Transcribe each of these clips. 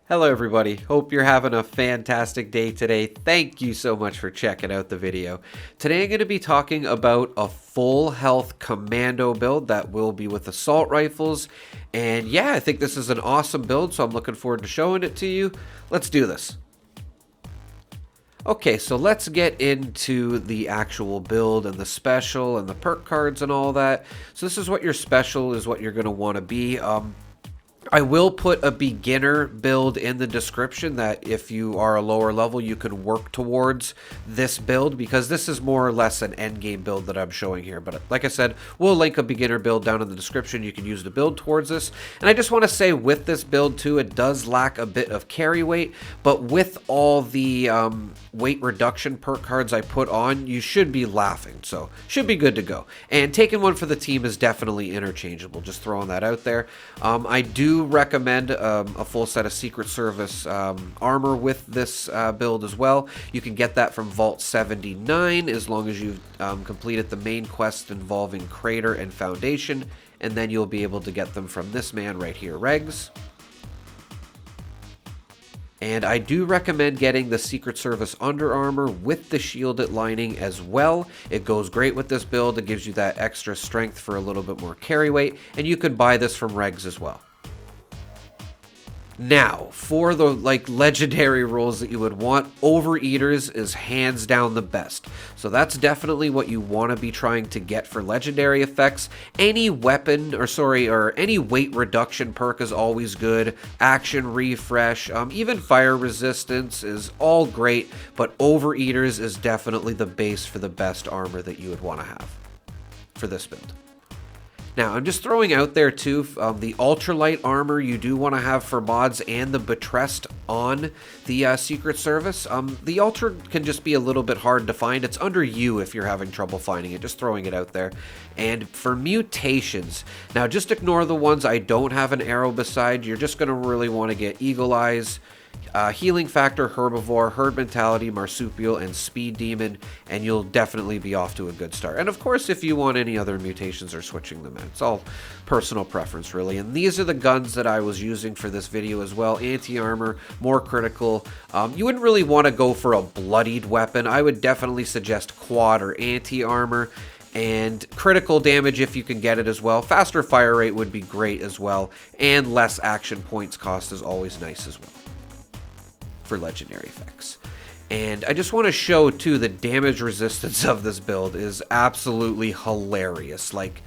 Hello everybody, hope you're having a fantastic day today. Thank you so much for checking out the video. Today I'm going to be talking about a full health commando build that will be with assault rifles. And yeah, I think this is an awesome build, so I'm looking forward to showing it to you. Let's do this. Okay, so let's get into the actual build and the special and the perk cards and all that. So this is what your special is, what you're going to want to be. I will put a beginner build in the description that if you are a lower level, you can work towards this build, because this is more or less an end game build that I'm showing here. But like I said, we'll link a beginner build down in the description. You can use the build towards this. And I just want to say with this build too, it does lack a bit of carry weight, but with all the weight reduction perk cards I put on, you should be laughing. So should be good to go. And taking one for the team is definitely interchangeable. Just throwing that out there. I do recommend a full set of Secret Service armor with this build as well. You can get that from Vault 79 as long as you've completed the main quest involving Crater and Foundation, and then you'll be able to get them from this man right here, Regs. And I do recommend getting the Secret Service Under Armor with the shielded lining as well. It goes great with this build. It gives you that extra strength for a little bit more carry weight, and you can buy this from Regs as well. Now, for the legendary rolls that you would want, Overeaters is hands down the best. So that's definitely what you want to be trying to get for legendary effects. Any weapon, or any weight reduction perk is always good. Action refresh, even fire resistance is all great, but Overeaters is definitely the base for the best armor that you would want to have for this build. Now, I'm just throwing out there too, the ultralight armor you do want to have for mods and the Betrest on the Secret Service. The ultra can just be a little bit hard to find. It's under U if you're having trouble finding it, just throwing it out there. And for mutations, now just ignore the ones I don't have an arrow beside. You're just going to really want to get Eagle Eyes, Healing Factor, Herbivore, Herd Mentality, Marsupial, and Speed Demon, and you'll definitely be off to a good start. And of course, if you want any other mutations or switching them in, it's all personal preference really. And these are the guns that I was using for this video as well. Anti-armor, more critical. You wouldn't really want to go for a bloodied weapon. I would definitely suggest quad or anti-armor, and critical damage if you can get it as well. Faster fire rate would be great as well, and less action points cost is always nice as well for legendary effects. And I just want to show too, the damage resistance of this build is absolutely hilarious. Like,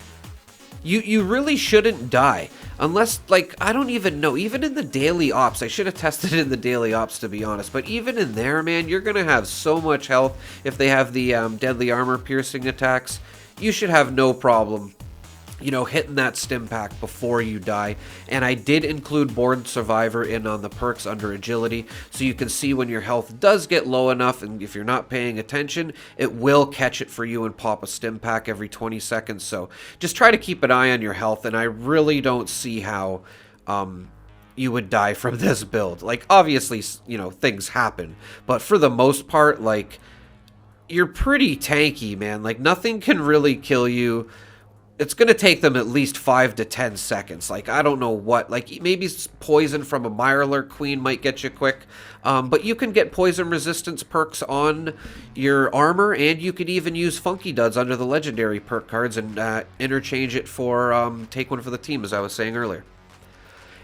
you really shouldn't die unless, like, I don't even know, even in the daily ops, I should have tested it in the daily ops to be honest, but even in there, man, you're gonna have so much health. If they have the deadly armor piercing attacks, you should have no problem, you know, hitting that stim pack before you die. And I did include Born Survivor in on the perks under agility, so you can see when your health does get low enough, and if you're not paying attention, it will catch it for you and pop a stim pack every 20 seconds. So just try to keep an eye on your health, and I really don't see how you would die from this build. Like, obviously, you know, things happen, but for the most part, like, you're pretty tanky, man. Like, nothing can really kill you. It's going to take them at least 5 to 10 seconds. Like, I don't know what, like, maybe poison from a Mirelurk Queen might get you quick. But you can get poison resistance perks on your armor, and you could even use Funky Duds under the legendary perk cards and interchange it for take one for the team, as I was saying earlier.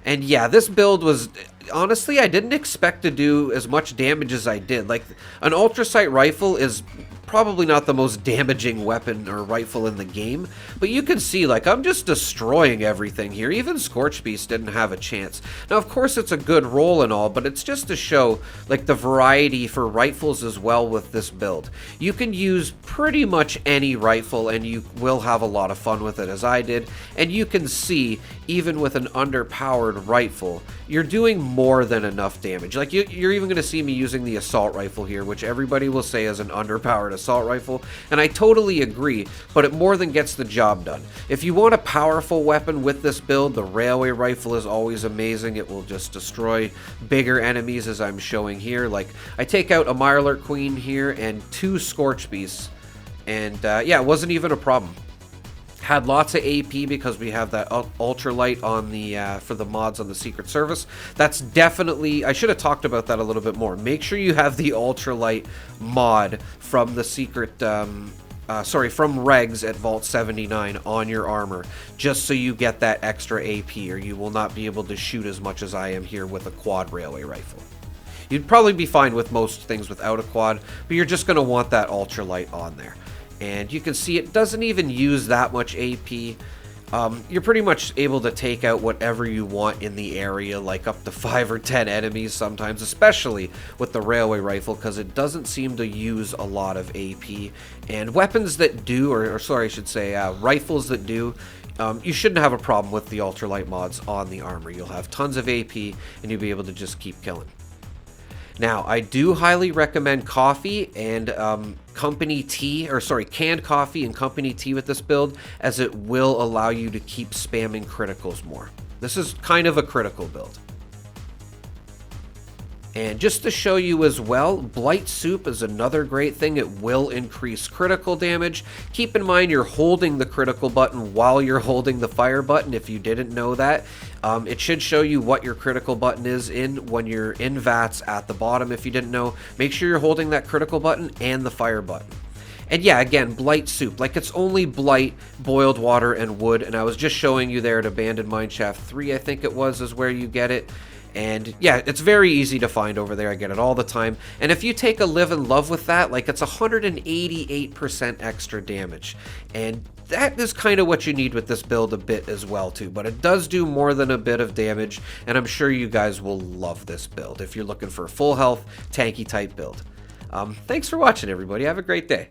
And yeah, this build was, honestly, I didn't expect to do as much damage as I did. Like, an ultrasight rifle is probably not the most damaging weapon or rifle in the game, but you can see, like, I'm just destroying everything here. Even Scorch Beast didn't have a chance. Now, of course, it's a good roll and all, but it's just to show, like, the variety for rifles as well with this build. You can use pretty much any rifle, and you will have a lot of fun with it, as I did. And you can see, even with an underpowered rifle, you're doing more than enough damage. Like, you're even going to see me using the assault rifle here, which everybody will say is an underpowered assault rifle, and I totally agree, but it more than gets the job done. If you want a powerful weapon with this build, the railway rifle is always amazing. It will just destroy bigger enemies, as I'm showing here. Like, I take out a Mirelurk Queen here and 2 Scorch Beasts, and yeah, it wasn't even a problem. Had lots of AP because we have that ultralight on the for the mods on the Secret Service. That's definitely, I should have talked about that a little bit more. Make sure you have the ultralight mod from the secret from regs at Vault 79 on your armor, just so you get that extra AP, or you will not be able to shoot as much as I am here with a quad railway rifle. You'd probably be fine with most things without a quad, but you're just going to want that ultralight on there. And you can see it doesn't even use that much AP. You're pretty much able to take out whatever you want in the area, like up to 5 or 10 enemies sometimes, especially with the railway rifle, because it doesn't seem to use a lot of AP. And weapons that do, rifles that do, you shouldn't have a problem with the ultralight mods on the armor. You'll have tons of AP, and you'll be able to just keep killing. Now, I do highly recommend coffee and canned coffee and company tea with this build, as it will allow you to keep spamming criticals more. This is kind of a critical build. And just to show you as well, Blight Soup is another great thing. It will increase critical damage. Keep in mind you're holding the critical button while you're holding the fire button, if you didn't know that. It should show you what your critical button is when you're in VATS at the bottom, if you didn't know. Make sure you're holding that critical button and the fire button. And yeah, again, Blight Soup. Like, it's only Blight, boiled water, and wood. And I was just showing you there at Abandoned Mineshaft 3, I think it was, is where you get it. And yeah, it's very easy to find over there. I get it all the time. And if you take a live and love with that, like, it's 188% extra damage. And that is kind of what you need with this build a bit as well too. But it does do more than a bit of damage. And I'm sure you guys will love this build if you're looking for a full health, tanky type build. Thanks for watching, everybody. Have a great day.